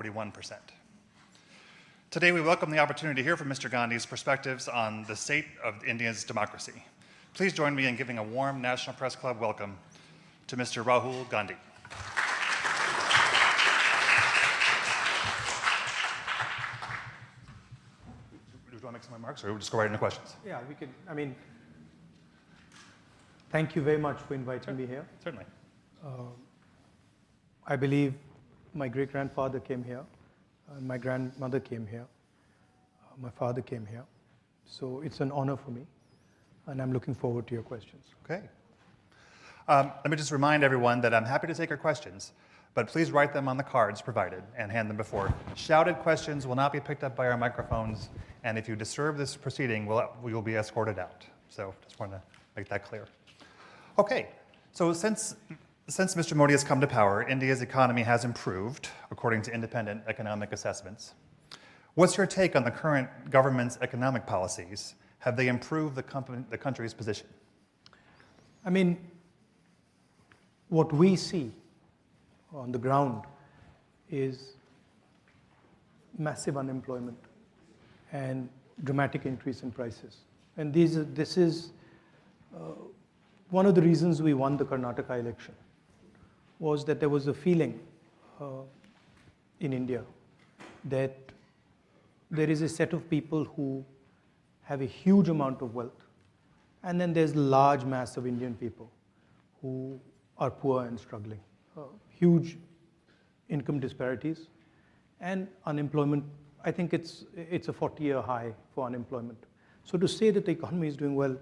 41%. Today we welcome the opportunity to hear from Mr. Gandhi's perspectives on the state of India's democracy. Please join me in giving a warm National Press Club welcome to Mr. Rahul Gandhi. Do you want to make some remarks, or we'll just go right into questions? Yeah, we can. Thank you very much for inviting me here. Certainly. I believe my great-grandfather came here, and my grandmother came here, my father came here. So it's an honor for me, and I'm looking forward to your questions. Okay. Let me just remind everyone that I'm happy to take your questions, but please write them on the cards provided and hand them before. Shouted questions will not be picked up by our microphones, and if you disturb this proceeding, we will be escorted out. So just want to make that clear. Okay, so since Mr. Modi has come to power, India's economy has improved, according to independent economic assessments. What's your take on the current government's economic policies? Have they improved the country's position? What we see on the ground is massive unemployment and dramatic increase in prices. And this is one of the reasons we won the Karnataka election, was that there was a feeling in India that there is a set of people who have a huge amount of wealth, and then there's a large mass of Indian people who are poor and struggling. Huge income disparities and unemployment. I think it's a 40-year high for unemployment. So to say that the economy is doing well,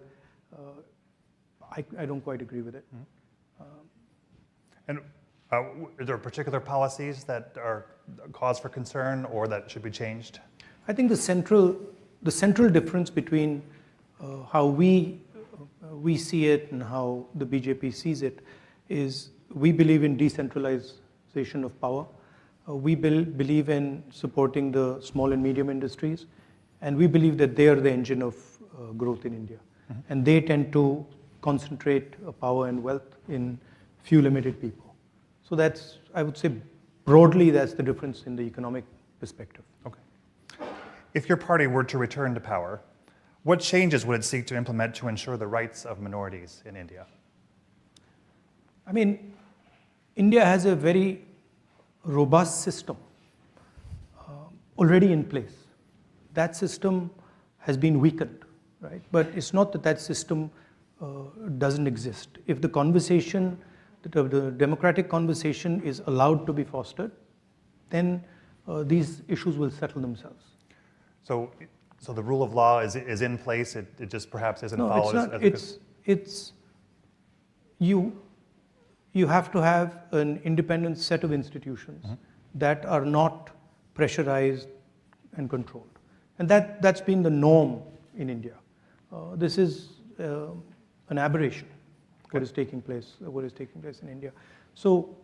I don't quite agree with it. And are there particular policies that are cause for concern or that should be changed? I think the central difference between how we see it and how the BJP sees it is we believe in decentralization of power. We believe in supporting the small and medium industries, and we believe that they are the engine of growth in India. Mm-hmm. And they tend to concentrate power and wealth in few limited people. So that's, I would say, broadly, that's the difference in the economic perspective. Okay. If your party were to return to power, what changes would it seek to implement to ensure the rights of minorities in India? India has a very robust system already in place. That system has been weakened, right? But it's not that system doesn't exist. If the conversation, the democratic conversation is allowed to be fostered, then these issues will settle themselves. So the rule of law is in place. It just perhaps isn't followed. No, it's not. You have to have an independent set of institutions mm-hmm. that are not pressurized and controlled, and that's been the norm in India. This is an aberration. Okay. What is taking place in India. So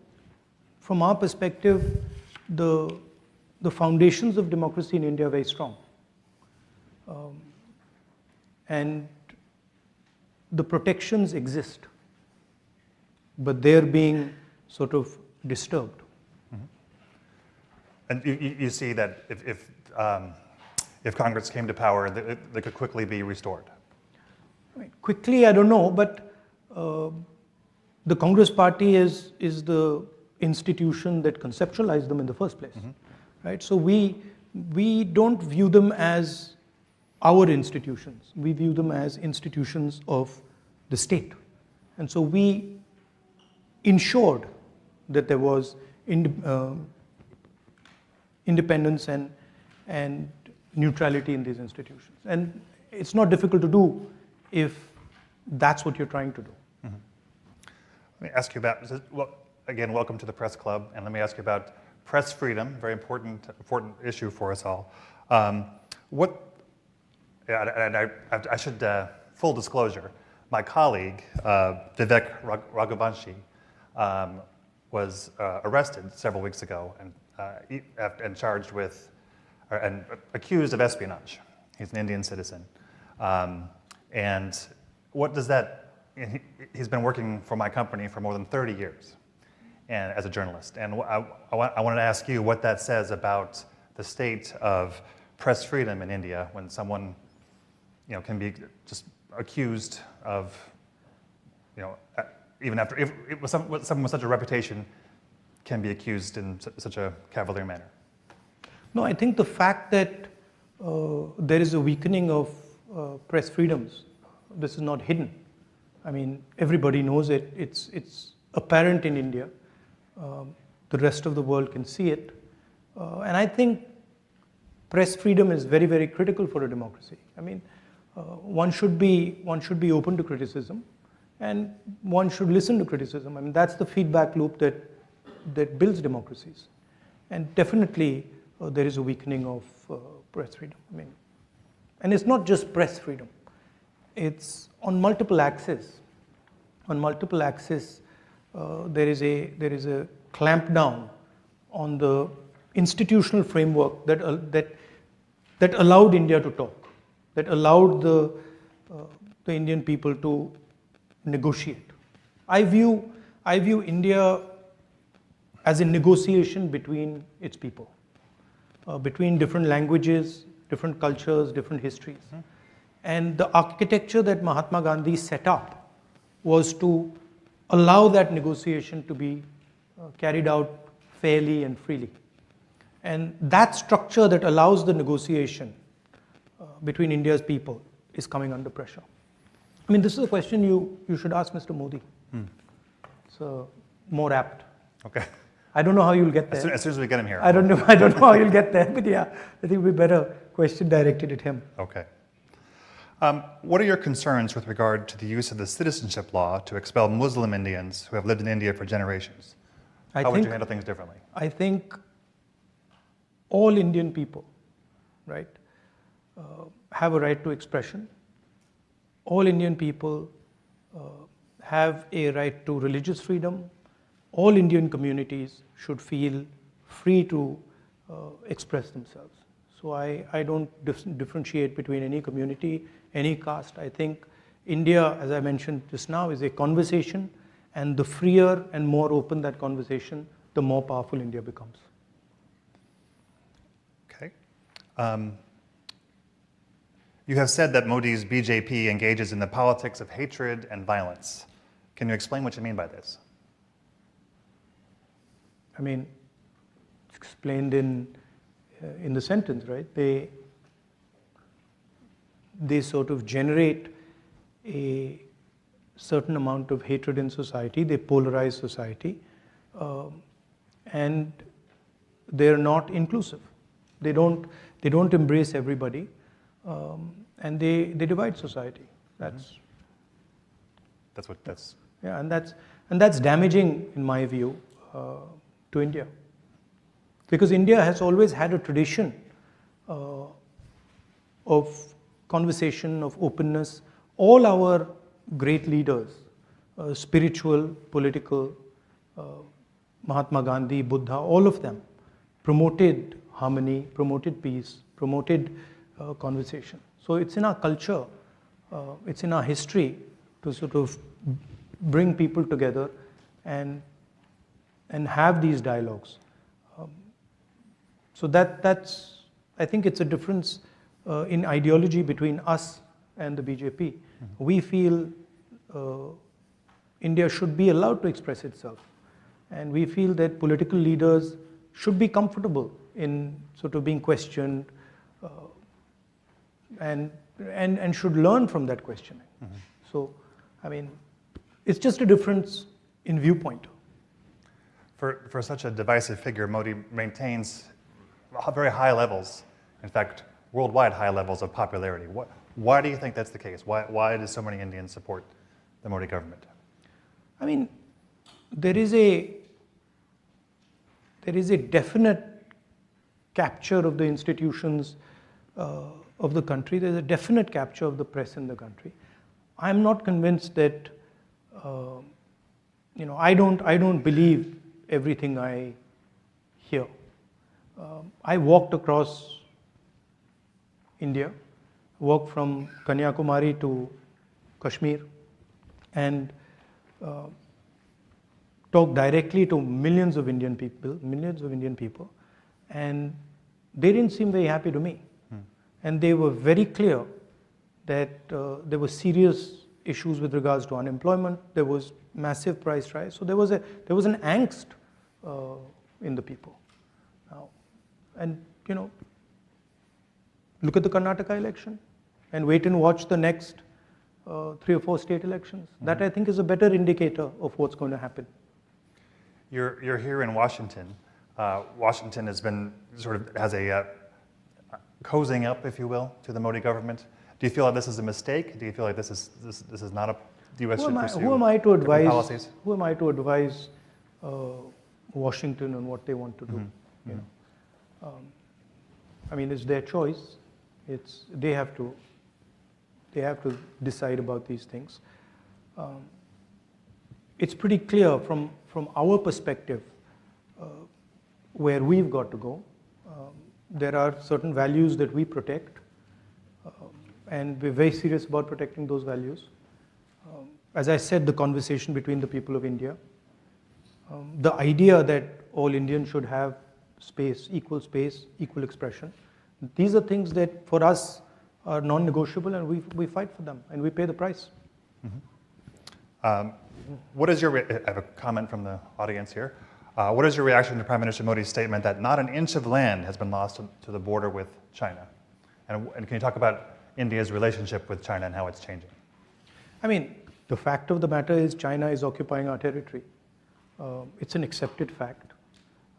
from our perspective, the foundations of democracy in India are very strong. And the protections exist, but they're being sort of disturbed. Mm-hmm. And you see that if Congress came to power, they could quickly be restored. Quickly, I don't know, but the Congress party is the institution that conceptualized them in the first place, mm-hmm. right? So we don't view them as our institutions. We view them as institutions of the state. And so we ensured that there was independence and neutrality in these institutions. And it's not difficult to do if that's what you're trying to do. Mm-hmm. Let me ask you about, again, welcome to the Press Club, and let me ask you about press freedom, very important issue for us all. I should, full disclosure, my colleague, Vivek Raghuvanshi, was arrested several weeks ago and charged with, and accused of espionage. He's an Indian citizen. And what does that, he's been working for my company for more than 30 years. and as a journalist. And I wanted to ask you what that says about the state of press freedom in India when someone, can be just accused of, even after, if it was someone with such a reputation, can be accused in such a cavalier manner. No, I think the fact that there is a weakening of press freedoms, this is not hidden. I mean, everybody knows it. It's apparent in India. The rest of the world can see it. And I think press freedom is very, very critical for a democracy. I mean, one should be open to criticism, and one should listen to criticism. I mean, that's the feedback loop that builds democracies. And definitely, there is a weakening of press freedom. I mean, and it's not just press freedom. It's on multiple axes. On multiple axes, there is a clampdown on the institutional framework that allowed India to talk, that allowed the Indian people to negotiate. I view India as a negotiation between its people, between different languages, different cultures, different histories. Mm-hmm. And the architecture that Mahatma Gandhi set up was to allow that negotiation to be carried out fairly and freely. And that structure that allows the negotiation between India's people is coming under pressure. I mean, this is a question you should ask Mr. Modi. So more apt. Okay. I don't know how you'll get there. As soon as we get him here. I don't know how you'll get there, but yeah, I think it would be better question directed at him. Okay. What are your concerns with regard to the use of the citizenship law to expel Muslim Indians who have lived in India for generations? How would you handle things differently? I think all Indian people, right, have a right to expression. All Indian people have a right to religious freedom. All Indian communities should feel free to express themselves. So I don't differentiate between any community, any caste. I think India, as I mentioned just now, is a conversation, and the freer and more open that conversation, the more powerful India becomes. Okay. You have said that Modi's BJP engages in the politics of hatred and violence. Can you explain what you mean by this? I mean, it's explained in the sentence, right? They sort of generate a certain amount of hatred in society. They polarize society, and they're not inclusive. They don't embrace everybody, and they divide society. That's yeah, and that's damaging in my view to India, because India has always had a tradition of conversation, of openness. All our great leaders, spiritual, political, Mahatma Gandhi, Buddha, all of them promoted harmony, promoted peace, promoted conversation. So it's in our culture, it's in our history to sort of bring people together and have these dialogues. So that's, I think it's a difference in ideology between us and the BJP. Mm-hmm. We feel India should be allowed to express itself. And we feel that political leaders should be comfortable in sort of being questioned and should learn from that questioning. Mm-hmm. So, I mean, it's just a difference in viewpoint. For such a divisive figure, Modi maintains very high levels, in fact, worldwide high levels of popularity. Why do you think that's the case? Why do so many Indians support the Modi government? I mean, there is a definite capture of the institutions of the country. There's a definite capture of the press in the country. I'm not convinced that, I don't believe everything I hear. I walked across India, walked from Kanyakumari to Kashmir, and talked directly to millions of Indian people, and they didn't seem very happy to me. And they were very clear that there were serious issues with regards to unemployment. There was massive price rise. So there was an angst in the people. Now, and look at the Karnataka election, and wait and watch the next 3 or 4 state elections. That, I think, is a better indicator of what's going to happen. You're here in Washington. Washington has a cozying up, if you will, to the Modi government. Do you feel like this is a mistake? Do you feel like this is not a U.S. should pursue Who am I to advise? Policies? Who am I to advise Washington on what they want to do? I mean, it's their choice. They have to decide about these things. It's pretty clear from our perspective where we've got to go. There are certain values that we protect, and we're very serious about protecting those values. As I said, the conversation between the people of India, the idea that all Indians should have space, equal expression. These are things that for us are non-negotiable, and we fight for them, and we pay the price. What is I have a comment from the audience here. What is your reaction to Prime Minister Modi's statement that not an inch of land has been lost to the border with China? And can you talk about India's relationship with China and how it's changing? I mean, the fact of the matter is China is occupying our territory. It's an accepted fact.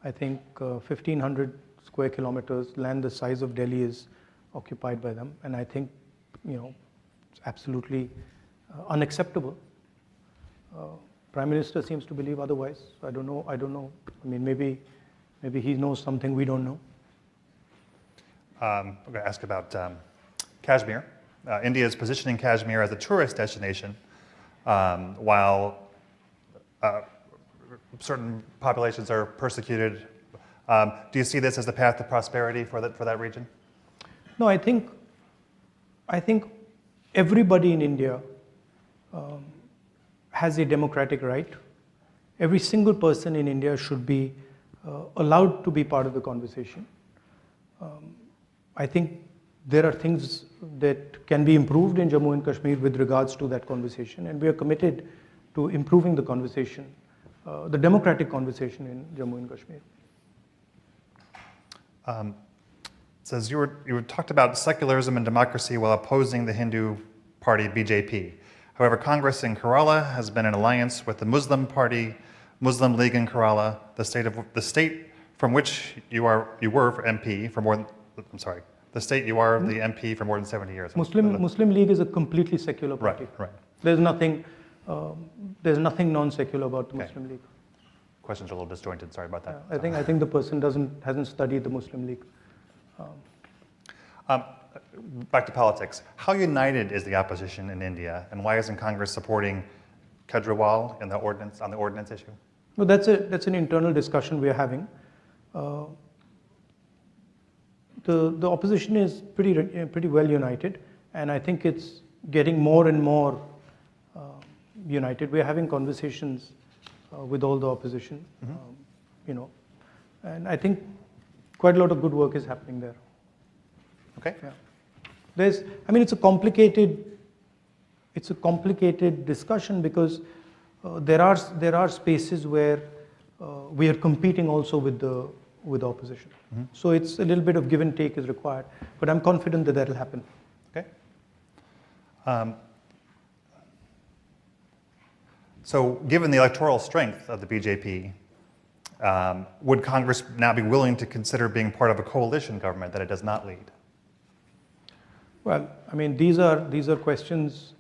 I think 1,500 square kilometers, land the size of Delhi, is occupied by them. And I think, it's absolutely unacceptable. Prime Minister seems to believe otherwise. I don't know. I mean, maybe he knows something we don't know. I'm going to ask about Kashmir. India is positioning Kashmir as a tourist destination, while certain populations are persecuted. Do you see this as the path to prosperity for that region? No, I think everybody in India has a democratic right. Every single person in India should be allowed to be part of the conversation. I think there are things that can be improved in Jammu and Kashmir with regards to that conversation, and we are committed to improving the conversation, the democratic conversation in Jammu and Kashmir. Says you talked about secularism and democracy while opposing the Hindu party BJP. However, Congress in Kerala has been in alliance with the Muslim party, Muslim League in Kerala, the state from which you were MP for more than, the state you are the MP for more than 70 years. Muslim League is a completely secular party. Right. There's nothing non-secular about the Muslim League. Questions are a little disjointed. Sorry about that. I think the person hasn't studied the Muslim League. Back to politics. How united is the opposition in India, and why isn't Congress supporting Kejriwal on the ordinance issue? Well, that's an internal discussion we are having. The opposition is pretty well united, and I think it's getting more and more united. We are having conversations with all the opposition, and I think quite a lot of good work is happening there. Okay. Yeah. It's a complicated discussion because there are spaces where we are competing also with the opposition. So it's a little bit of give and take is required, but I'm confident that will happen. Okay. So given the electoral strength of the BJP, would Congress now be willing to consider being part of a coalition government that it does not lead? Well, these are questions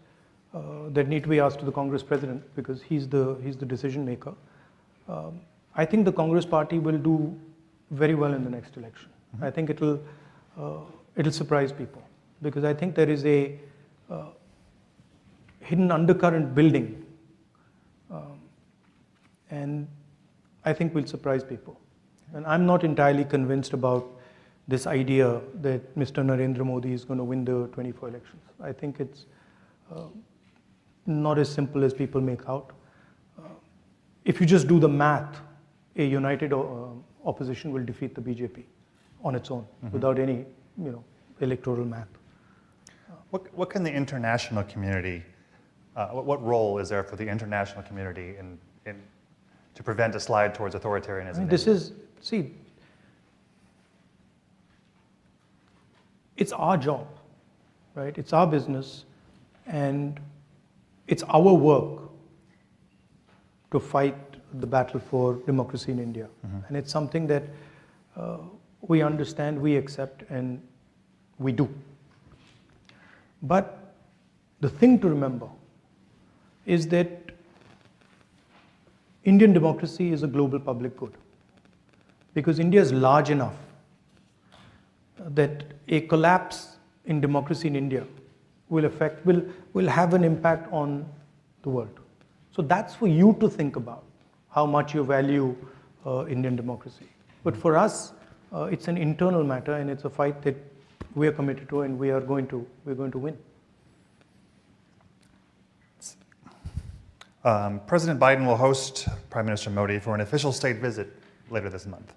that need to be asked to the Congress president because he's the decision maker. I think the Congress party will do very well in the next election. I think it'll surprise people because I think there is a hidden undercurrent building, and I think will surprise people. And I'm not entirely convinced about this idea that Mr. Narendra Modi is going to win the 24 elections. I think it's not as simple as people make out. if you just do the math, a united opposition will defeat the BJP on its own without any, electoral math. What can the international community, what role is there for the international community to prevent a slide towards authoritarianism? I mean, it's our job, right? It's our business, and it's our work to fight the battle for democracy in India. And it's something that we understand, we accept, and we do. But the thing to remember is that Indian democracy is a global public good, because India is large enough that a collapse in democracy in India will have an impact on the world. So that's for you to think about, how much you value Indian democracy. But for us, it's an internal matter, and it's a fight that we are committed to, and we're going to win. President Biden will host Prime Minister Modi for an official state visit later this month.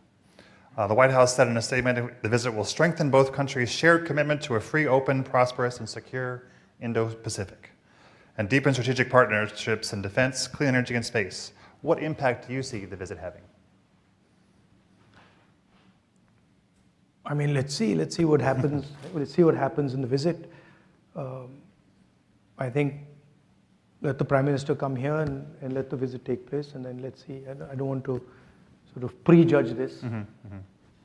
The White House said in a statement the visit will strengthen both countries' shared commitment to a free, open, prosperous, and secure Indo-Pacific, and deepen strategic partnerships in defense, clean energy, and space. What impact do you see the visit having? I mean, let's see what happens. Let's see what happens in the visit. I think let the Prime Minister come here and let the visit take place, and then let's see. I don't want to sort of prejudge this.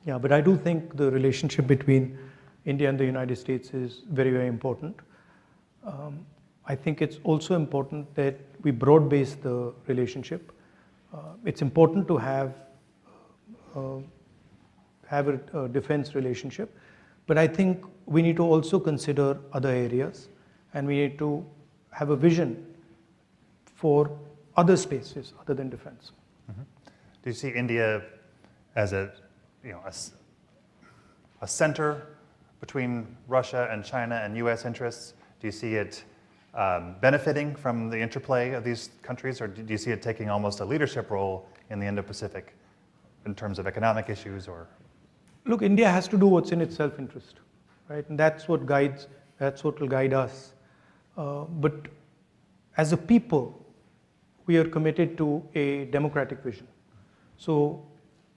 Yeah, but I do think the relationship between India and the United States is very, very important. I think it's also important that we broad-base the relationship. It's important to have a defense relationship, but I think we need to also consider other areas, and we need to have a vision for other spaces other than defense. Do you see India as a center between Russia and China and U.S. interests? Do you see it benefiting from the interplay of these countries, or do you see it taking almost a leadership role in the Indo-Pacific in terms of economic issues? Or look, India has to do what's in its self-interest, right? And that's what will guide us. But as a people, we are committed to a democratic vision. So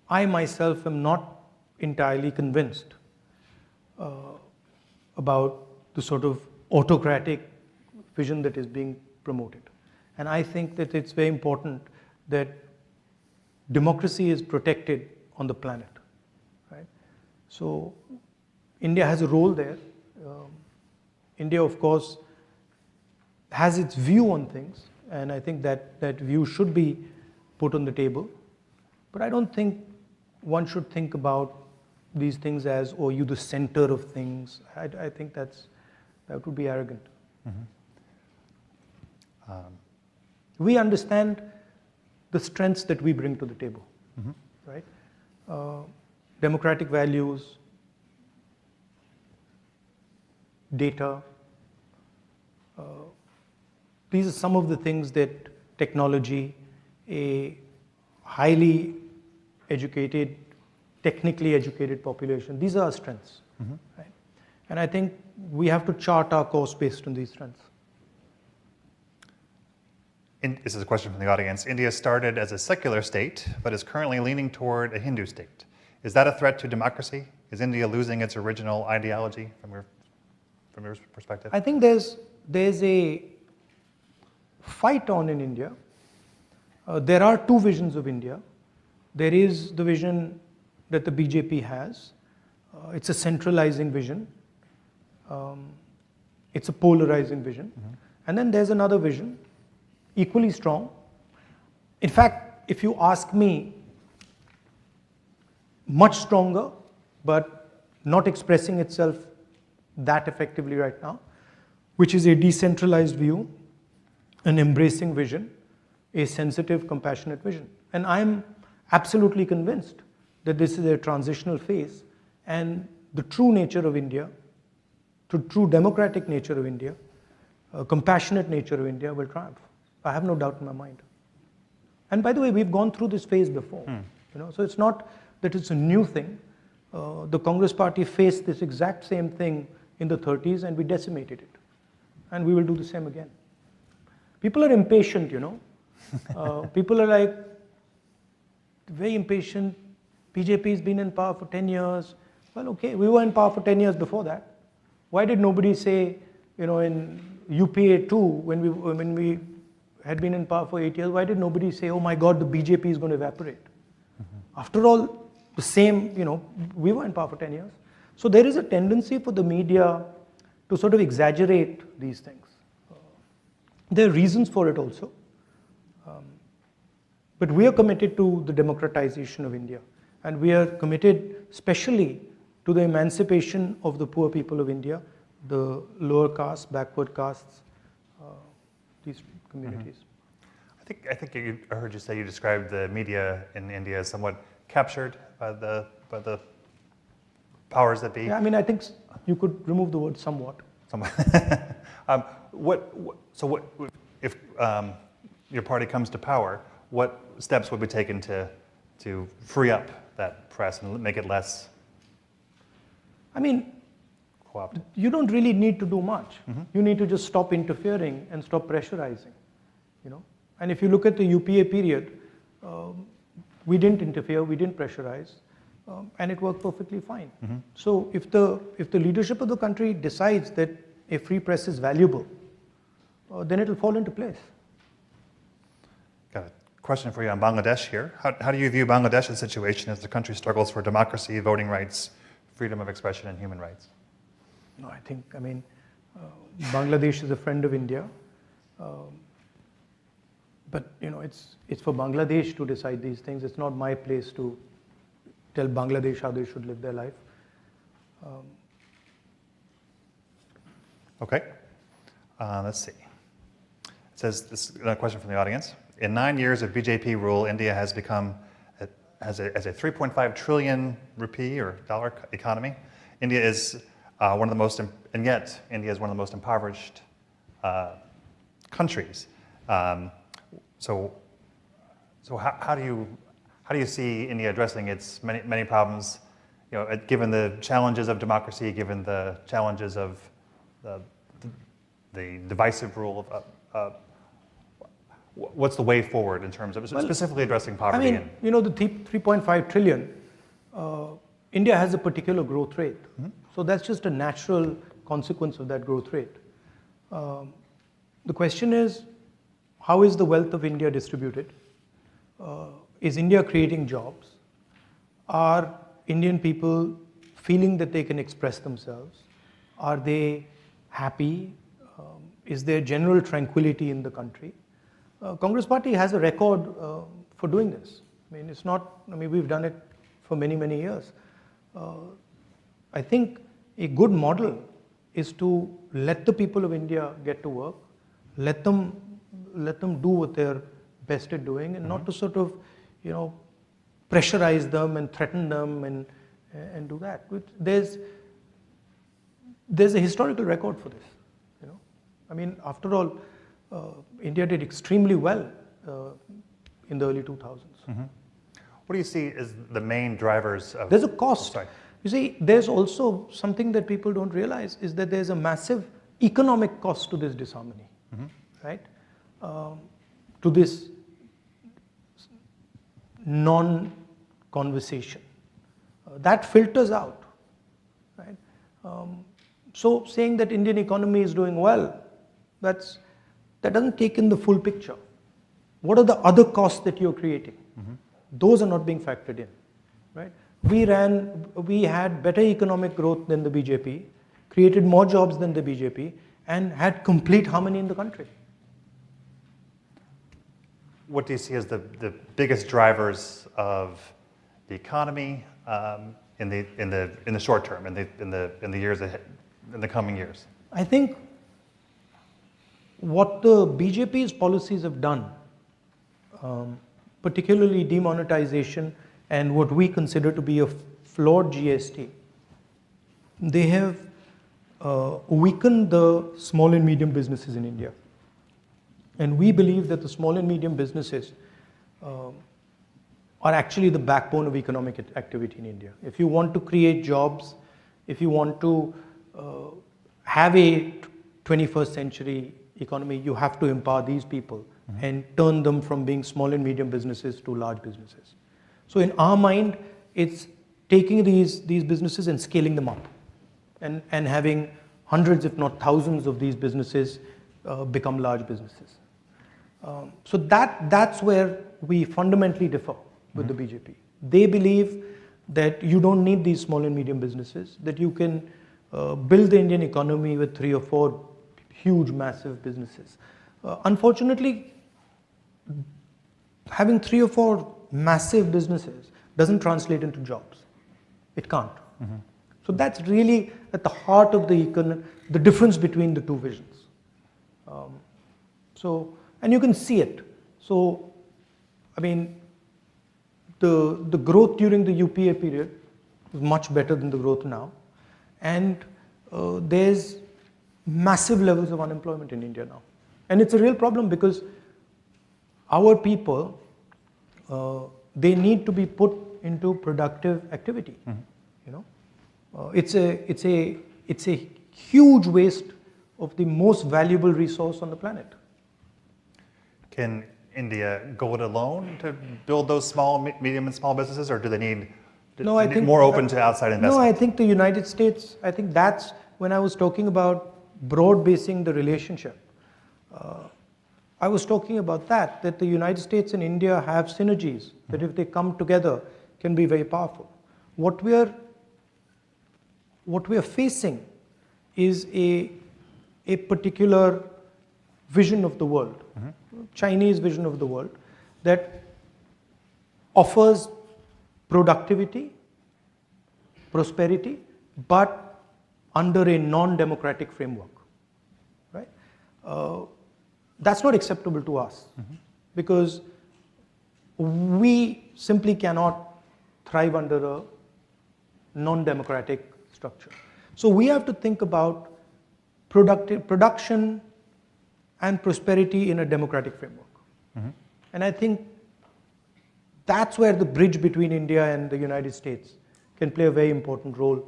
I myself am not entirely convinced about the sort of autocratic vision that is being promoted. And I think that it's very important that democracy is protected on the planet, right? So India has a role there. India, of course, has its view on things, and I think that view should be put on the table. But I don't think one should think about these things as, oh, you the center of things. I think that would be arrogant. We understand the strengths that we bring to the table, right? Democratic values, data. These are some of the things that technology, a highly educated, technically educated population, these are our strengths, right? And I think we have to chart our course based on these strengths. This is a question from the audience. India started as a secular state, but is currently leaning toward a Hindu state. Is that a threat to democracy? Is India losing its original ideology from your perspective? I think there's a fight on in India. There are two visions of India. There is the vision that the BJP has. It's a centralizing vision. It's a polarizing vision. And then there's another vision, equally strong. In fact, if you ask me, much stronger, but not expressing itself that effectively right now, which is a decentralized view, an embracing vision, a sensitive, compassionate vision. And I'm absolutely convinced that this is a transitional phase, and the true nature of India, the true democratic nature of India, compassionate nature of India will triumph. I have no doubt in my mind. And by the way, we've gone through this phase before. So it's not that it's a new thing. The Congress party faced this exact same thing in the 30s and we decimated it. And we will do the same again. People are impatient, People are like, very impatient. BJP has been in power for 10 years. Well, okay, we were in power for 10 years before that. Why did nobody say, in UPA 2, when we had been in power for 8 years, why did nobody say, oh my God, the BJP is going to evaporate? After all, the same, we were in power for 10 years. So there is a tendency for the media to sort of exaggerate these things. There are reasons for it also. But we are committed to the democratization of India. And we are committed especially to the emancipation of the poor people of India, the lower castes, backward castes, these communities. I think I heard you say you described the media in India as somewhat captured by the powers that be. Yeah, I think you could remove the word somewhat. Somewhat. So if your party comes to power, what steps would be taken to free up that press and make it less co-opted? You don't really need to do much. You need to just stop interfering and stop pressurizing. And if you look at the UPA period, we didn't interfere, we didn't pressurize, and it worked perfectly fine. So if the leadership of the country decides that a free press is valuable, then it will fall into place. Got a question for you on Bangladesh here. How do you view Bangladesh's situation as the country struggles for democracy, voting rights, freedom of expression, and human rights? No, Bangladesh is a friend of India. But it's for Bangladesh to decide these things. It's not my place to tell Bangladesh how they should live their life. Okay. Let's see. It says, this is a question from the audience. In 9 years of BJP rule, India has become as a 3.5 trillion rupee or dollar economy. India is one of the most, and yet India is one of the most impoverished countries. So how do you see India addressing its many problems? Given the challenges of democracy, given the challenges of the divisive rule of what's the way forward in terms of specifically addressing poverty? The 3.5 trillion, India has a particular growth rate. So that's just a natural consequence of that growth rate. The question is, how is the wealth of India distributed? Is India creating jobs? Are Indian people feeling that they can express themselves? Are they happy? Is there general tranquility in the country? Congress party has a record for doing this. It's not, we've done it for many, many years. I think a good model is to let the people of India get to work, let them do what they're best at doing, and not to sort of, pressurize them and threaten them and do that. There's a historical record for this. After all, India did extremely well in the early 2000s. What do you see as the main drivers of? There's a cost. You see, there's also something that people don't realize is that there's a massive economic cost to this disharmony, right? To this non-conversation. That filters out, right? So saying that Indian economy is doing well, that doesn't take in the full picture. What are the other costs that you're creating? Those are not being factored in, right? We had better economic growth than the BJP, created more jobs than the BJP, and had complete harmony in the country. What do you see as the biggest drivers of the economy in the short term, in the years ahead, in the coming years? I think what the BJP's policies have done, particularly demonetization and what we consider to be a flawed GST, they have weakened the small and medium businesses in India. And we believe that the small and medium businesses um, are actually the backbone of economic activity in India. If you want to create jobs, if you want to have a 21st century economy, you have to empower these people and turn them from being small and medium businesses to large businesses. So in our mind, it's taking these businesses and scaling them up and having hundreds, if not thousands, of these businesses become large businesses. So that's where we fundamentally differ with the BJP. They believe that you don't need these small and medium businesses, that you can build the Indian economy with 3 or 4 huge, massive businesses. Unfortunately, having 3 or 4 massive businesses doesn't translate into jobs. It can't. So that's really at the heart of the difference between the two visions. And you can see it. So, I mean, the growth during the UPA period was much better than the growth now. And there's massive levels of unemployment in India now. And it's a real problem because our people, they need to be put into productive activity. You know, it's a huge waste of the most valuable resource on the planet. Can India go it alone to build those small, medium, and small businesses, or do they need more open to outside investment? No, I think the United States, I think that's when I was talking about broad basing the relationship. I was talking about that the United States and India have synergies that if they come together can be very powerful. What we are facing is a particular vision of the world, Chinese vision of the world, that offers productivity, prosperity, but under a non-democratic framework, right? That's not acceptable to us because we simply cannot thrive under a non-democratic structure. So we have to think about production and prosperity in a democratic framework. And I think that's where the bridge between India and the United States can play a very important role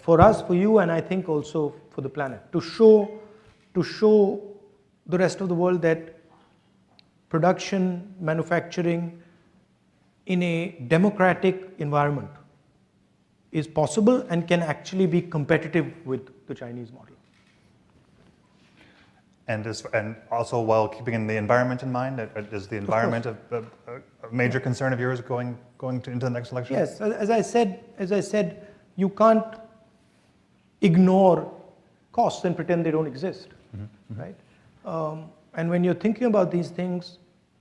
for us, for you, and I think also for the planet, to show the rest of the world that production, manufacturing in a democratic environment is possible and can actually be competitive with the Chinese model. And also while keeping the environment in mind, is the environment a major concern of yours going into the next election? Yes, as I said, you can't ignore costs and pretend they don't exist, right? And when you're thinking about these things,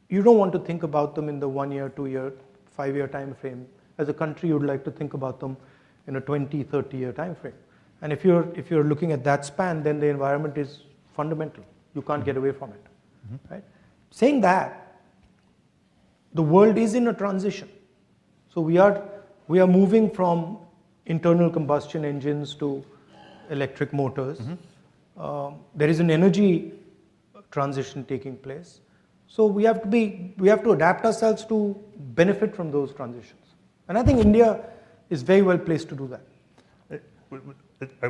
you don't want to think about them in the 1 year, 2 year, 5 year time frame. As a country, you'd like to think about them in a 20, 30 year time frame. And if you're looking at that span, then the environment is fundamental. You can't get away from it, right? Saying that, the world is in a transition. So we are moving from internal combustion engines to electric motors. There is an energy transition taking place. So we have to adapt ourselves to benefit from those transitions. And I think India is very well placed to do that.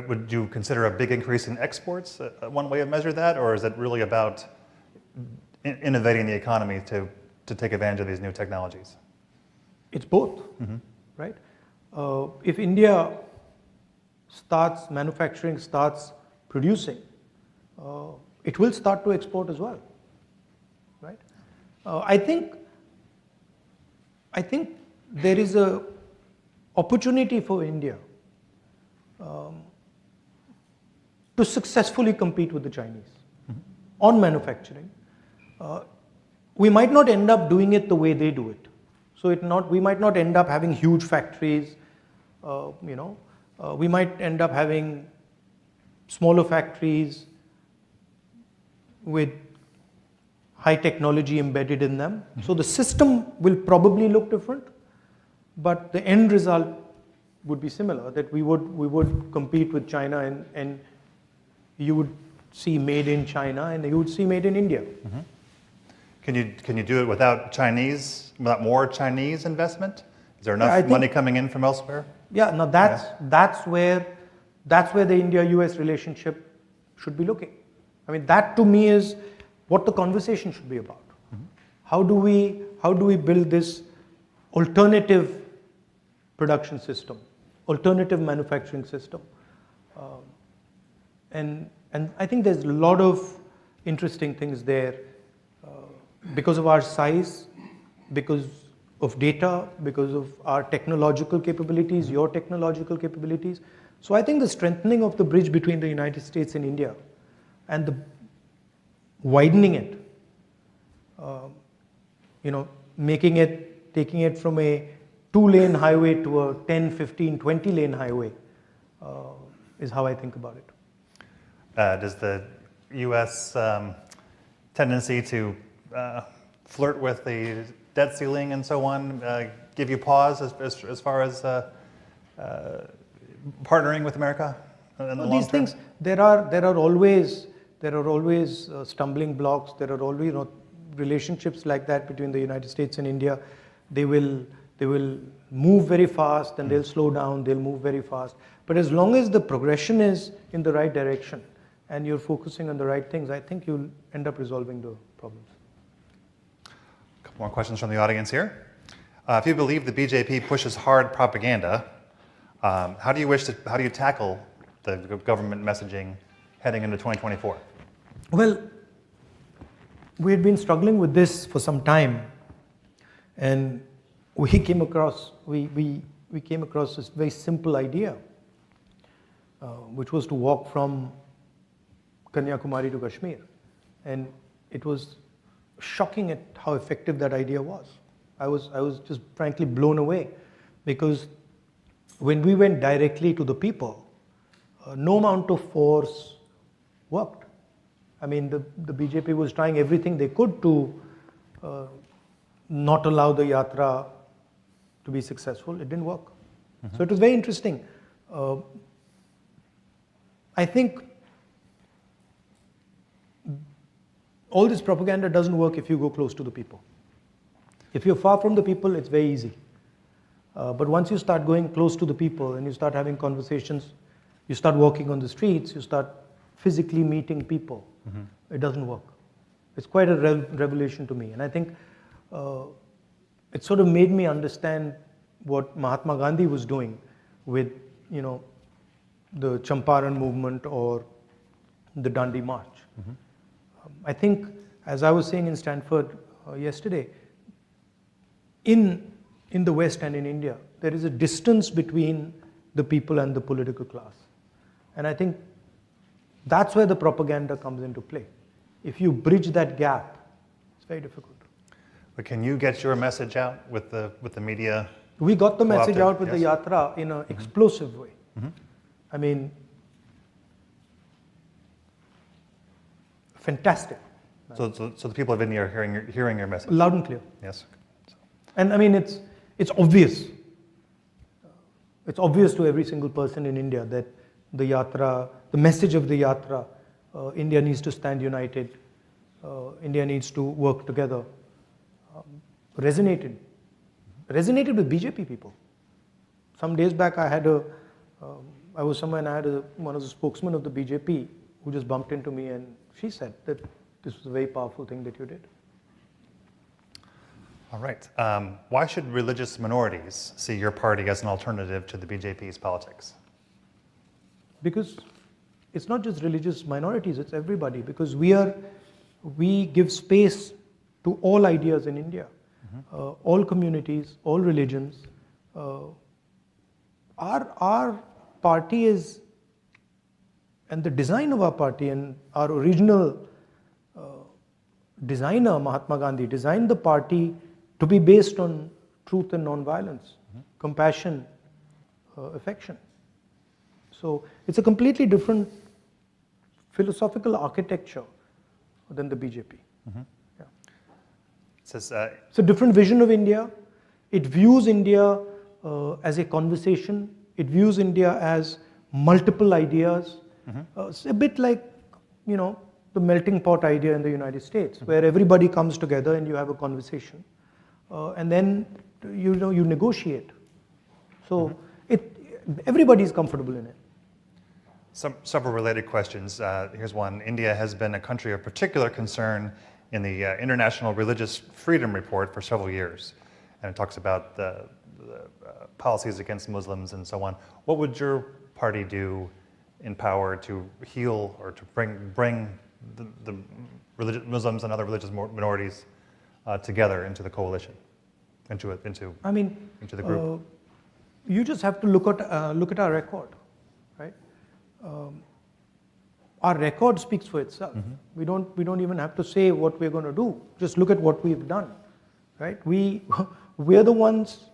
Would you consider a big increase in exports one way of measure that, or is it really about innovating the economy to take advantage of these new technologies? It's both, right? If India starts manufacturing, starts producing, it will start to export as well, right? I think there is a opportunity for India to successfully compete with the Chinese on manufacturing. We might not end up doing it the way they do it. So we might not end up having huge factories. We might end up having smaller factories with high technology embedded in them. So the system will probably look different, but the end result would be similar, that we would compete with China and you would see made in China and you would see made in India. Can you do it without more Chinese investment? Is there Yeah, I enough think- money coming in from elsewhere? Yeah, no, that's where the India-US relationship should be looking. I mean, that to me is what the conversation should be about. How do we build this alternative production system, alternative manufacturing system? And I think there's a lot of interesting things there because of our size, because of data, because of our technological capabilities, your technological capabilities. So I think the strengthening of the bridge between the United States and India and the widening it, taking it from a 2-lane highway to a 10, 15, 20-lane highway is how I think about it. Does the U.S. Tendency to flirt with the debt ceiling and so on give you pause as far as partnering with America in the long These term? things, there are always stumbling blocks. There are always relationships like that between the United States and India. They will move very fast, and they'll slow down. They'll move very fast. But as long as the progression is in the right direction and you're focusing on the right things, I think you'll end up resolving the problems. A couple more questions from the audience here. If you believe the BJP pushes hard propaganda, how do you tackle the government messaging heading into 2024? Well, we had been struggling with this for some time, and we came across this very simple idea, which was to walk from Kanyakumari to Kashmir, and it was shocking at how effective that idea was. I was just frankly blown away, because when we went directly to the people, no amount of force worked. I mean, the BJP was trying everything they could to not allow the yatra to be successful. It didn't work. So it was very interesting. I think all this propaganda doesn't work if you go close to the people. If you're far from the people, it's very easy. But once you start going close to the people and you start having conversations, you start walking on the streets, you start physically meeting people, it doesn't work. It's quite a revelation to me. And I think it sort of made me understand what Mahatma Gandhi was doing with, the Champaran movement or the Dandi March. I think, as I was saying in Stanford yesterday, in the West and in India, there is a distance between the people and the political class. And I think that's where the propaganda comes into play. If you bridge that gap, it's very difficult. But can you get your message out with the media? We got the message Co-opted, out with the yes. yatra in an explosive way. I mean, fantastic. So the people of India are hearing your message? Loud and clear. Yes. And I mean, it's obvious. It's obvious to every single person in India that the yatra, the message of the yatra, India needs to stand united, India needs to work together, resonated with BJP people. Some days back, I was somewhere and I had one of the spokesmen of the BJP who just bumped into me, and she said that this was a very powerful thing that you did. All right. Why should religious minorities see your party as an alternative to the BJP's politics? Because it's not just religious minorities, it's everybody. Because we give space to all ideas in India, all communities, all religions. Our party is, and the design of our party and our original designer, Mahatma Gandhi, designed the party to be based on truth and non-violence, compassion, affection. So it's a completely different philosophical architecture than the BJP. Yeah. It It's a different vision of India. It views India as a conversation. It views India as multiple ideas. It's a bit like, the melting pot idea in the United States, where everybody comes together and you have a conversation, and then you negotiate. So everybody is comfortable in it. Several related questions. Here's one. India has been a country of particular concern in the International Religious Freedom Report for several years, and it talks about the policies against Muslims and so on. What would your party do in power to heal or to bring the Muslims and other religious minorities together into the coalition, into the group? You just have to look at our record, right? Our record speaks for itself. We don't even have to say what we're going to do. Just look at what we've done, right? We're the ones,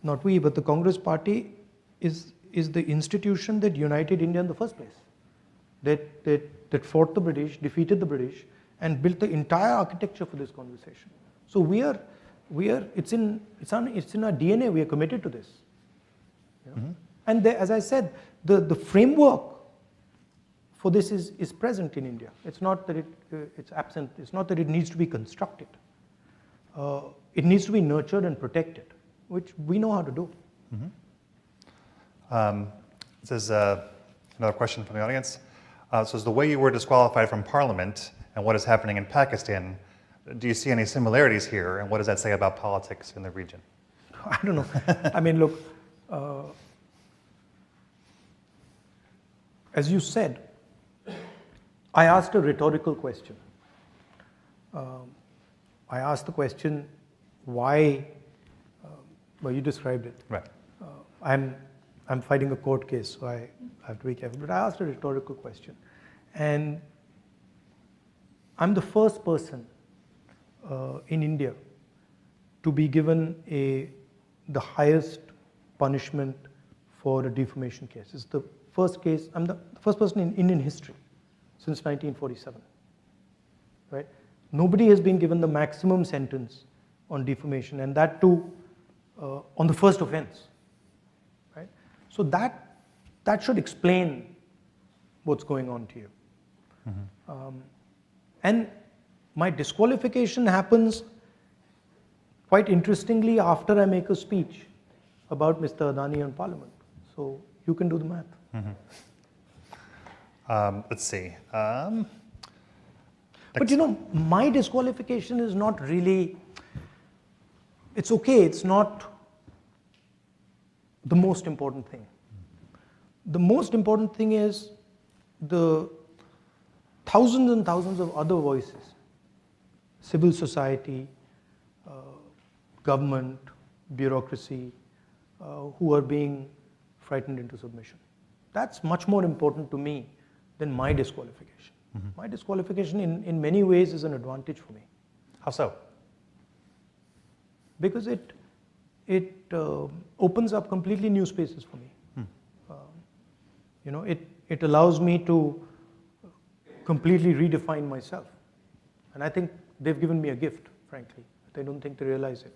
not we, but the Congress Party is the institution that united India in the first place. That fought the British, defeated the British, and built the entire architecture for this conversation. So it's in our DNA. We are committed to this. And as I said, the framework for this is present in India. It's not that it's absent. It's not that it needs to be constructed. It needs to be nurtured and protected, which we know how to do. This is another question from the audience. So, the way you were disqualified from Parliament and what is happening in Pakistan, do you see any similarities here, and what does that say about politics in the region? I don't know. I mean, look, as you said, I asked a rhetorical question. I asked the question, why, well, you described it. Right. I'm fighting a court case, so I have to be careful. But I asked a rhetorical question. And I'm the first person in India to be given the highest punishment for a defamation case. It's the first case, I'm the first person in Indian history since 1947, right? Nobody has been given the maximum sentence on defamation, and that too on the first offense, right? So that should explain what's going on to you. And my disqualification happens quite interestingly after I make a speech about Mr. Adani in Parliament. So you can do the math. Let's see. But my disqualification is not really, it's okay, it's not the most important thing. The most important thing is the thousands and thousands of other voices, civil society, government, bureaucracy, who are being frightened into submission. That's much more important to me than my disqualification. My disqualification in many ways is an advantage for me. How so? Because it opens up completely new spaces for me. It allows me to completely redefine myself. And I think they've given me a gift, frankly. They don't think they realize it,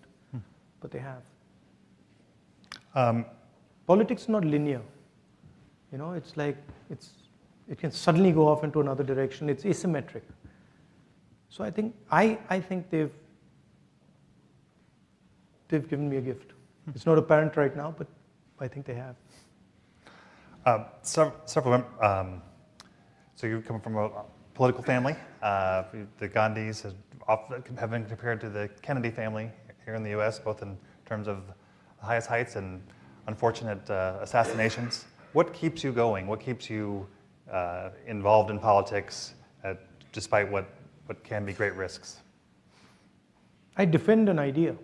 but they have. Politics is not linear. It's like, it can suddenly go off into another direction. It's asymmetric. So I think they've given me a gift. It's not apparent right now, but I think they have. So you come from a political family. The Gandhis have been compared to the Kennedy family here in the U.S., both in terms of the highest heights and unfortunate assassinations. What keeps you going? What keeps you involved in politics despite what can be great risks? I defend an idea.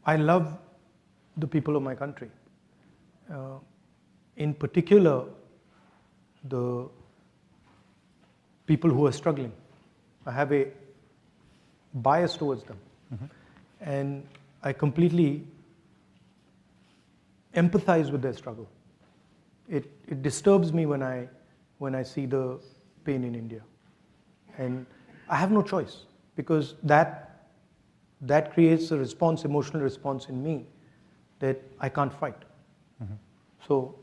I love the people of my country. In particular, the people who are struggling. I have a bias towards them. And I completely empathize with their struggle. It disturbs me when I see the pain in India. And I have no choice, because that creates a response, emotional response in me that I can't fight. So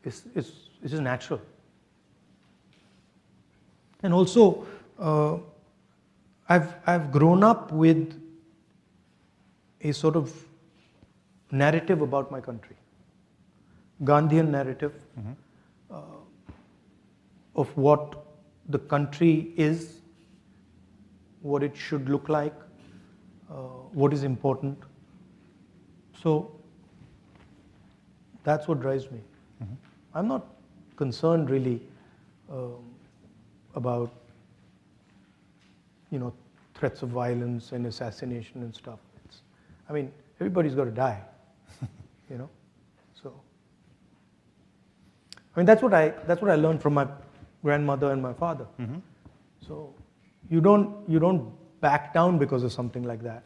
is natural. And also, I've grown up with a sort of narrative about my country, Gandhian narrative of what the country is, what it should look like, what is important. So that's what drives me. I'm not concerned really about, threats of violence and assassination and stuff. I mean, everybody's got to die, So, I mean, that's what I learned from my grandmother and my father. So, you don't back down because of something like that.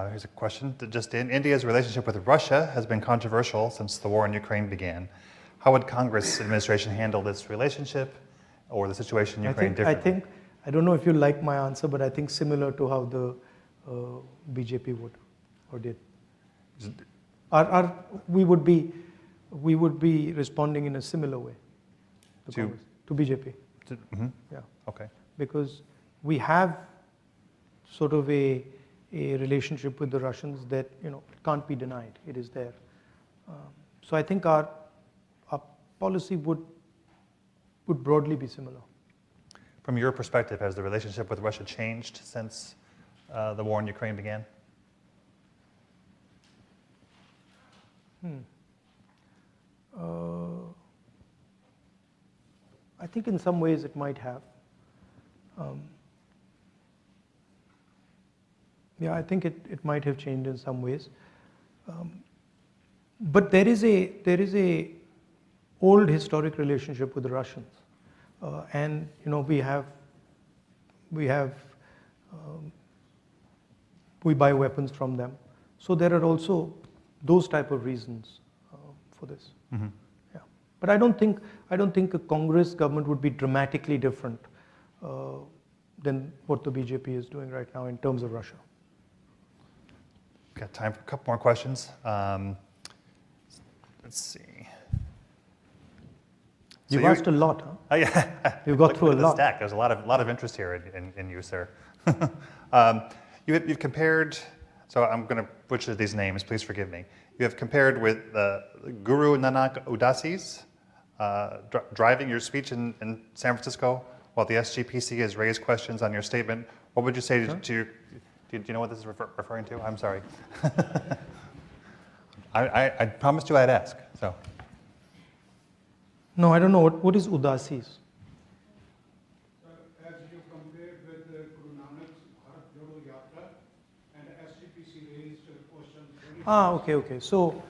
Here's a question that just in. India's relationship with Russia has been controversial since the war in Ukraine began. How would Congress administration handle this relationship or the situation in Ukraine differently? I don't know if you like my answer, but I think similar to how the BJP would or did. We would be responding in a similar way to BJP. Yeah. Okay. Because we have sort of a relationship with the Russians that can't be denied. It is there. So I think our policy would broadly be similar. From your perspective, has the relationship with Russia changed since the war in Ukraine began? I think in some ways it might have. I think it might have changed in some ways. But there is a old historic relationship with the Russians, and we buy weapons from them. So there are also those type of reasons for this. Yeah. But I don't think a Congress government would be dramatically different than what the BJP is doing right now in terms of Russia. Got time for a couple more questions. Let's see. You've asked a lot, huh? Oh, yeah. You've got through a lot. Stack. There's a lot of interest here in you, sir. You've compared. So I'm going to butcher these names. Please forgive me. You have compared with Guru Nanak Udasis driving your speech in San Francisco, while the SGPC has raised questions on your statement. What would you say to your? Do you know what this is referring to? I'm sorry. I promised you I'd ask. So. No, I don't know. What is Udasis? As you compared with Guru Nanak's Bharat Jodo Yatra and SGPC raised questions. Okay. So.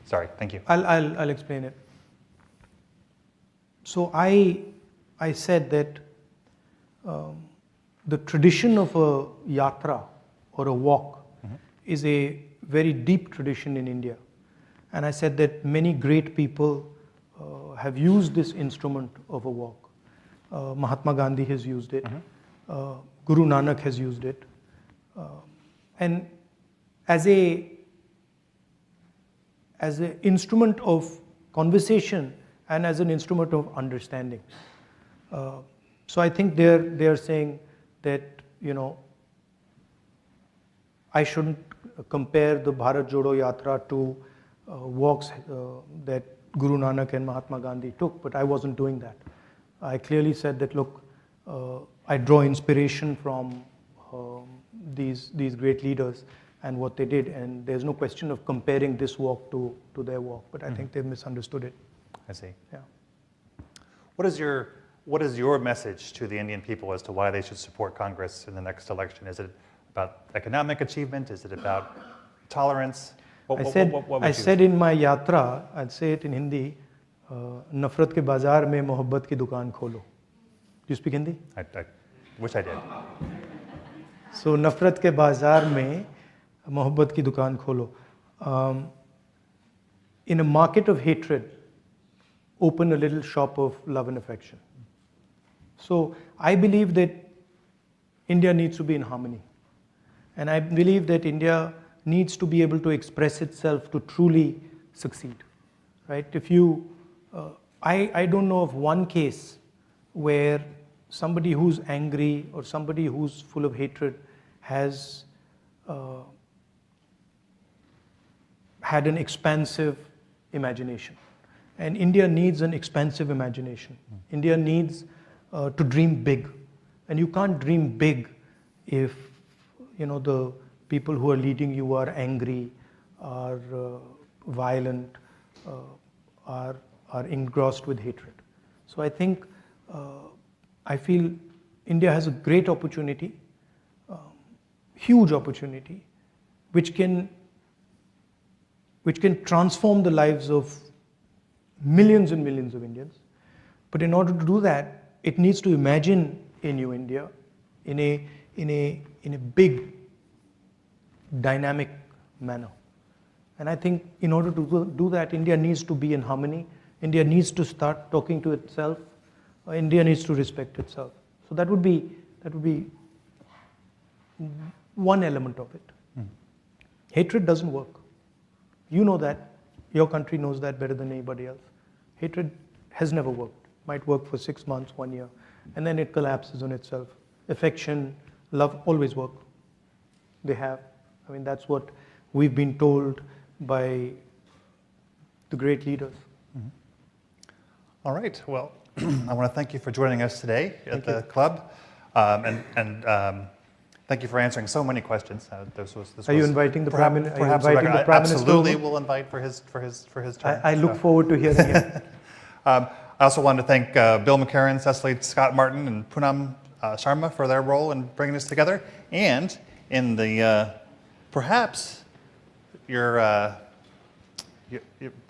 Sorry. Thank you. I'll explain it. So I said that the tradition of a yatra or a walk is a very deep tradition in India. And I said that many great people have used this instrument of a walk. Mahatma Gandhi has used it. Guru Nanak has used it. And as an instrument of conversation and as an instrument of understanding. So I think they're saying that, I shouldn't compare the Bharat Jodo Yatra to walks that Guru Nanak and Mahatma Gandhi took, but I wasn't doing that. I clearly said that, look, I draw inspiration from these great leaders and what they did, and there's no question of comparing this walk to their walk, but I think they've misunderstood it. I see. Yeah. What is your message to the Indian people as to why they should support Congress in the next election? Is it about economic achievement? Is it about tolerance? I said in my yatra, I'd say it in Hindi, nafrat ke bazaar mein mohabbat ki dukaan kholo. Do you speak Hindi? I wish I did. So nafrat ke bazaar mein mohabbat ki dukaan kholo. In a market of hatred, open a little shop of love and affection. So I believe that India needs to be in harmony. And I believe that India needs to be able to express itself to truly succeed, right? If you, I don't know of one case where somebody who's angry or somebody who's full of hatred has had an expansive imagination. And India needs an expansive imagination. India needs to dream big. And you can't dream big if the people who are leading you are angry, are violent, are engrossed with hatred. So I think, I feel India has a great opportunity, huge opportunity, which can transform the lives of millions and millions of Indians. But in order to do that, it needs to imagine a new India in a big, dynamic manner. And I think in order to do that, India needs to be in harmony. India needs to start talking to itself. India needs to respect itself. So that would be one element of it. Hatred doesn't work. You know that. Your country knows that better than anybody else. Hatred has never worked. Might work for 6 months, 1 year, and then it collapses on itself. Affection, love always work. They have. I mean, that's what we've been told by the great leaders. All right. Well, I want to thank you for joining us today at the club, and thank you for answering so many questions. Are you inviting the Prime Minister? Perhaps absolutely, we'll invite for his turn. I look forward to hearing it. I also wanted to thank Bill McCarran, Cecily Scott Martin, and Poonam Sharma for their role in bringing us together, and in the perhaps your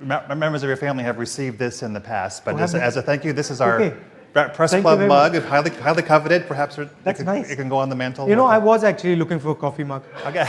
members of your family have received this in the past, but as a thank you, this is our Press Club mug, highly coveted. Perhaps That's nice. It can go on the mantle. I was actually looking for a coffee mug. Okay.